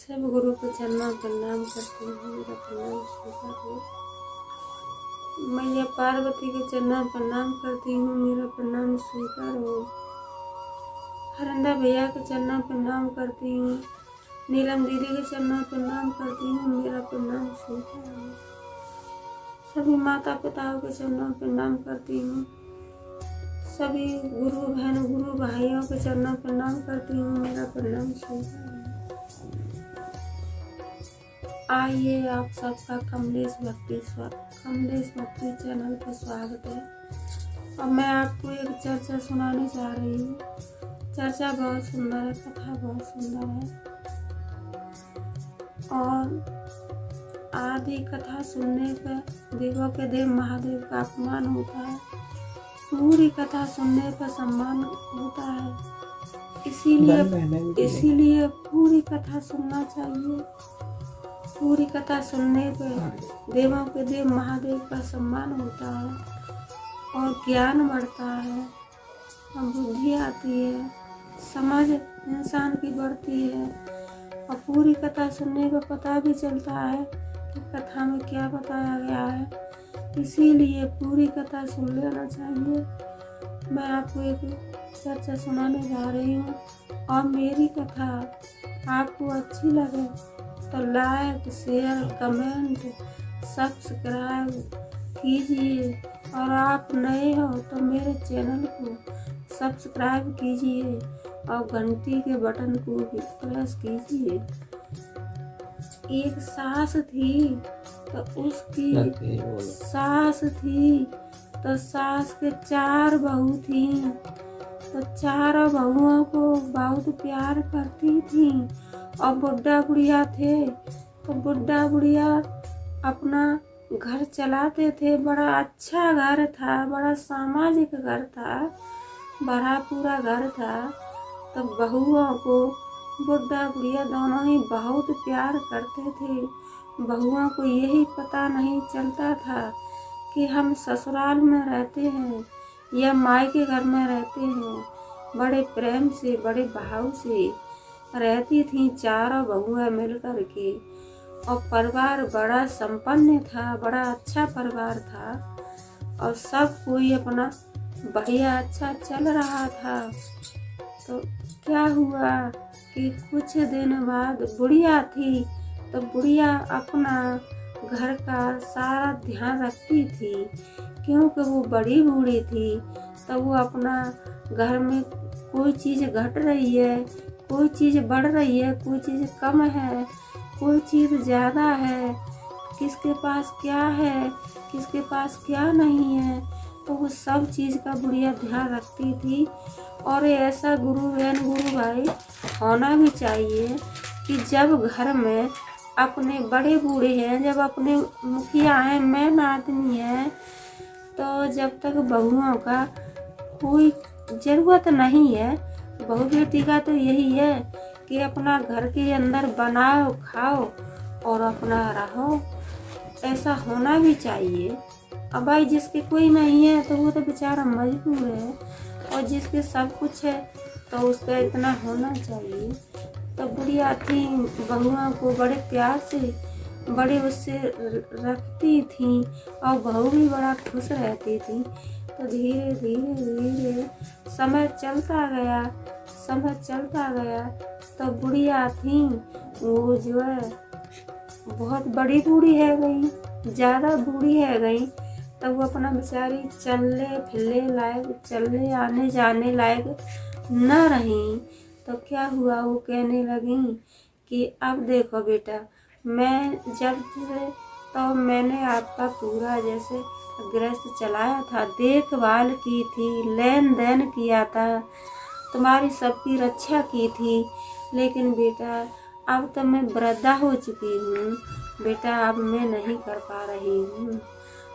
सब गुरु को चरणों प्रणाम करती हूँ, मेरा प्रणाम स्वीकार हो। मैया पार्वती के चरणों प्रणाम करती हूँ, मेरा प्रणाम स्वीकार हो। हरिंदा भैया के चरणों प्रणाम करती हूँ, नीलम दीदी के चरणों प्रणाम करती हूँ, मेरा प्रणाम स्वीकार हो। सभी माता पिताओं के चरणों प्रणाम करती हूँ, सभी गुरु बहन गुरु भाइयों के चरणों प्रणाम करती हूँ, मेरा प्रणाम स्वीकार हो। आइए आप सबका कमलेश भक्ति चैनल पर स्वागत है। और मैं आपको एक चर्चा सुनाने जा रही हूँ। चर्चा बहुत सुंदर है, कथा बहुत सुंदर है। और आधी कथा सुनने पर देवों के देव महादेव का अपमान होता है, पूरी कथा सुनने पर सम्मान होता है। इसीलिए पूरी कथा सुनना चाहिए। पूरी कथा सुनने पर देवों के देव महादेव का सम्मान होता है और ज्ञान बढ़ता है और बुद्धि आती है, समझ इंसान की बढ़ती है। और पूरी कथा सुनने पर पता भी चलता है कि कथा में क्या बताया गया है। इसीलिए पूरी कथा सुन लेना चाहिए। मैं आपको एक चर्चा सुनाने जा रही हूँ और मेरी कथा आपको अच्छी लगे तो लाइक शेयर कमेंट सब्सक्राइब कीजिए। और आप नए हो तो मेरे चैनल को सब्सक्राइब कीजिए और घंटी के बटन को भी प्रेस कीजिए। एक सास थी तो उसकी सास के 4 बहू थी। तो 4 बहुओं को बहुत प्यार करती थी। और बुढ़ा बुढ़िया थे तो बुढ़ा बुढ़िया अपना घर चलाते थे। बड़ा अच्छा घर था, बड़ा सामाजिक घर था, बड़ा पूरा घर था। तो बहुओं को बुढ़ा बुढ़िया दोनों ही बहुत प्यार करते थे। बहुओं को यही पता नहीं चलता था कि हम ससुराल में रहते हैं या मायके घर में रहते हैं। बड़े प्रेम से बड़े भाव से रहती थी 4 बहुएं मिलकर के। और परिवार बड़ा संपन्न था, बड़ा अच्छा परिवार था और सब कोई अपना बढ़िया अच्छा चल रहा था। तो क्या हुआ कि कुछ दिन बाद बुढ़िया थी तो बुढ़िया अपना घर का सारा ध्यान रखती थी, क्योंकि वो बड़ी बूढ़ी थी। तो वो अपना घर में कोई चीज़ घट रही है, कोई चीज़ बढ़ रही है, कोई चीज़ कम है, कोई चीज़ ज़्यादा है, किसके पास क्या है, किसके पास क्या नहीं है, तो वो सब चीज़ का बुढ़िया ध्यान रखती थी। और ऐसा गुरु बहन गुरु भाई होना भी चाहिए कि जब घर में अपने बड़े बूढ़े हैं, जब अपने मुखिया हैं, मेन आदमी हैं, तो जब तक बहुओं का कोई ज़रूरत नहीं है, बहू बेटी का तो यही है कि अपना घर के अंदर बनाओ खाओ और अपना रहो। ऐसा होना भी चाहिए। अब भाई जिसके कोई नहीं है तो वो तो बेचारा मजबूर है, और जिसके सब कुछ है तो उसका इतना होना चाहिए। तो बुढ़िया थी, बहुओं को बड़े प्यार से बड़े उससे रखती थी और बहू भी बड़ा खुश रहती थी। तो धीरे धीरे धीरे समय चलता गया तो बुढ़िया थी वो जो है बहुत बड़ी बूढ़ी है गई, ज़्यादा बूढ़ी है गई। तब वो अपना बेचारी चलने फिरने लायक, चलने आने जाने लायक न रही। तो क्या हुआ, वो कहने लगी कि अब देखो बेटा, मैं जब से तो मैंने आपका पूरा जैसे गृहस्थ चलाया था, देखभाल की थी, लेन देन किया था, तुम्हारी सबकी रक्षा की थी। लेकिन बेटा अब तो मैं वृद्धा हो चुकी हूँ बेटा, अब मैं नहीं कर पा रही हूँ।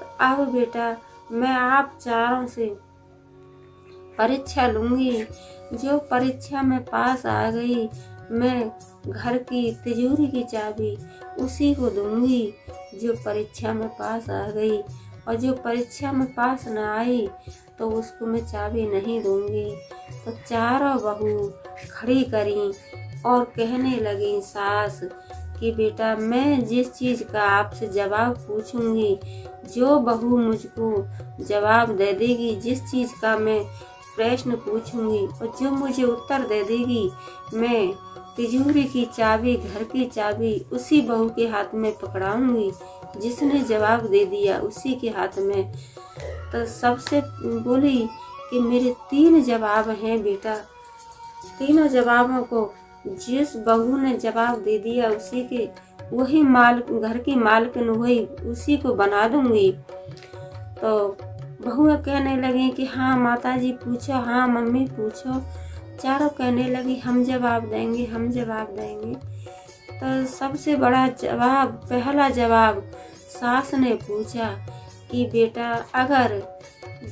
तो अब बेटा मैं आप 4 से परीक्षा लूँगी। जो परीक्षा में पास आ गई, मैं घर की तिजोरी की चाबी उसी को दूँगी जो परीक्षा में पास आ गई। और जो परीक्षा में पास न आई तो उसको मैं चाबी नहीं दूँगी। तो 4 बहू खड़ी करी और कहने लगी सास कि बेटा मैं जिस चीज का आपसे जवाब पूछूंगी, जो बहू मुझको जवाब दे देगी, जिस चीज का मैं प्रश्न पूछूंगी और जो मुझे उत्तर दे देगी, मैं तिजोरी की चाबी, घर की चाबी उसी बहू के हाथ में पकड़ाऊंगी जिसने जवाब दे दिया, उसी के हाथ में। तो सबसे बोली कि मेरे 3 जवाब हैं बेटा, तीनों जवाबों को जिस बहू ने जवाब दे दिया उसी के, वही माल, घर की मालकिन वही, उसी को बना दूंगी। तो बहुएं कहने लगी कि हाँ माताजी पूछो, हाँ मम्मी पूछो। चारों कहने लगी हम जवाब देंगे, हम जवाब देंगे। तो सबसे बड़ा जवाब, पहला जवाब सास ने पूछा कि बेटा अगर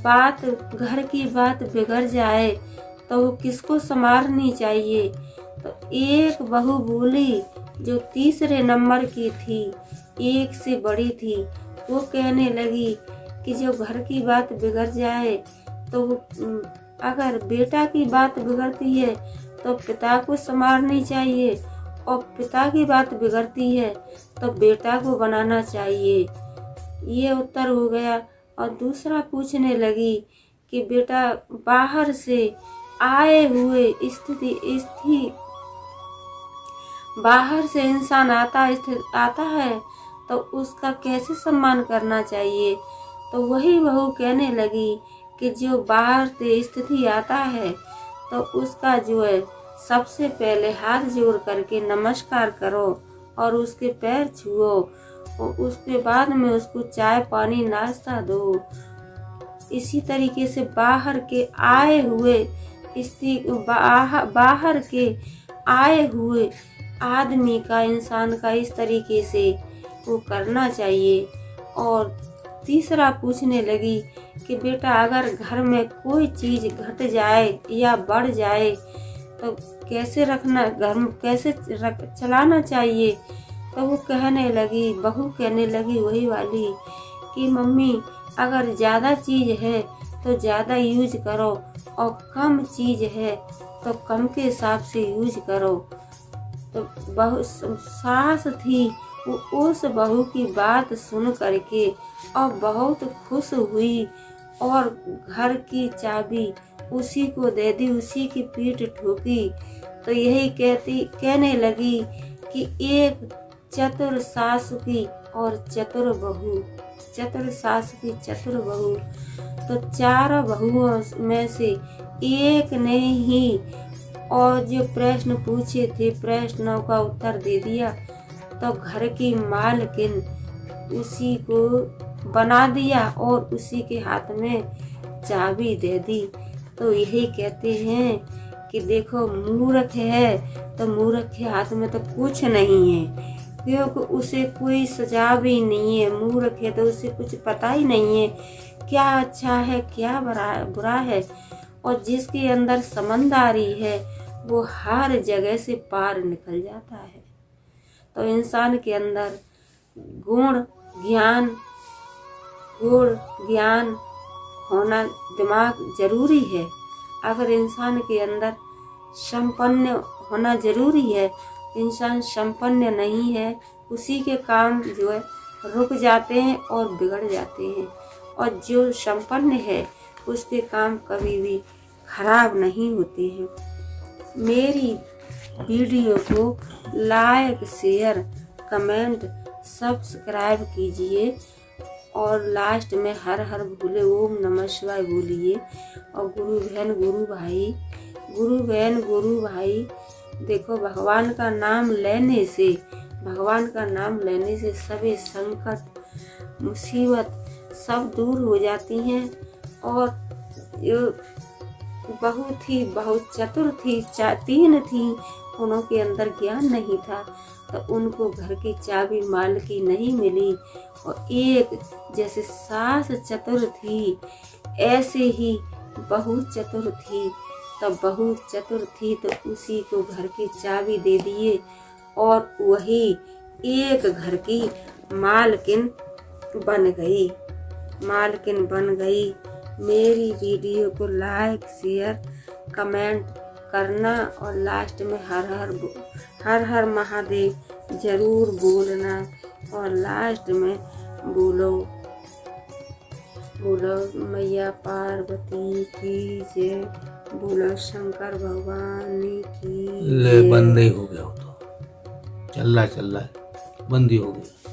बात, घर की बात बिगड़ जाए तो वो किसको संभालनी चाहिए। तो एक बहू बोली जो तीसरे नंबर की थी, एक से बड़ी थी, वो कहने लगी कि जो घर की बात बिगड़ जाए तो अगर बेटा की बात बिगड़ती है तो पिता को संभालनी चाहिए, और पिता की बात बिगड़ती है तो बेटा को बनाना चाहिए। ये उत्तर हो गया। और दूसरा पूछने लगी कि बेटा बाहर से आए हुए बाहर से इंसान आता है तो उसका कैसे सम्मान करना चाहिए। तो वही बहू कहने लगी कि जो बाहर से स्थिति आता है तो उसका जो है सबसे पहले हाथ जोड़ करके नमस्कार करो और उसके पैर छुओ, और उसके बाद में उसको चाय पानी नाश्ता दो। इसी तरीके से बाहर के आए हुए आदमी का, इंसान का इस तरीके से वो करना चाहिए। और तीसरा पूछने लगी कि बेटा अगर घर में कोई चीज घट जाए या बढ़ जाए तो कैसे रखना, घर में कैसे चलाना चाहिए। तो वो कहने लगी, बहू कहने लगी वही वाली कि मम्मी अगर ज़्यादा चीज़ है तो ज़्यादा यूज करो, और कम चीज़ है तो कम के हिसाब से यूज करो। तो बहू सास थी, वो उस बहू की बात सुन करके और बहुत खुश हुई और घर की चाबी उसी को दे दी, उसी की पीठ ठोकी। तो यही कहने लगी कि एक चतुर सास की और चतुर बहू, चतुर सास की चतुर बहू। तो 4 बहुओं में से एक ने ही और जो प्रश्न पूछे थे प्रश्नों का उत्तर दे दिया, तो घर की मालकिन उसी को बना दिया और उसी के हाथ में चाबी दे दी। तो यही कहते हैं कि देखो मूर्ख है तो मूर्ख के हाथ में तो कुछ नहीं है, क्योंकि उसे कोई सजा भी नहीं है। मूर्ख है तो उसे कुछ पता ही नहीं है क्या अच्छा है क्या बुरा है। और जिसके अंदर समझदारी है वो हर जगह से पार निकल जाता है। तो इंसान के अंदर गुण ज्ञान होना, दिमाग जरूरी है। अगर इंसान के अंदर संपन्न होना जरूरी है, इंसान संपन्न नहीं है, उसी के काम जो है रुक जाते हैं और बिगड़ जाते हैं। और जो संपन्न है उसके काम कभी भी खराब नहीं होते हैं। मेरी वीडियो को लाइक, शेयर, कमेंट, सब्सक्राइब कीजिए और लास्ट में हर हर भोले ओम नमः शिवाय बोलिए। और गुरु बहन गुरु भाई देखो, भगवान का नाम लेने से सभी संकट मुसीबत सब दूर हो जाती हैं। और बहुत चतुर थी, 3 थी, उनके अंदर ज्ञान नहीं था तो उनको घर की चाबी मालकी नहीं मिली। और एक जैसे सास चतुर थी ऐसे ही बहू चतुर थी, तो बहू चतुर थी तो उसी को घर की चाबी दे दिए और वही एक घर की मालकिन बन गई। मेरी वीडियो को लाइक, शेयर, कमेंट करना और लास्ट में हर हर महादेव जरूर बोलना और लास्ट में बोलो मैया पार्वती की जय, बोलो शंकर भगवान की ले बंद ही हो गया, हो तो चल रहा है बंद ही हो गया।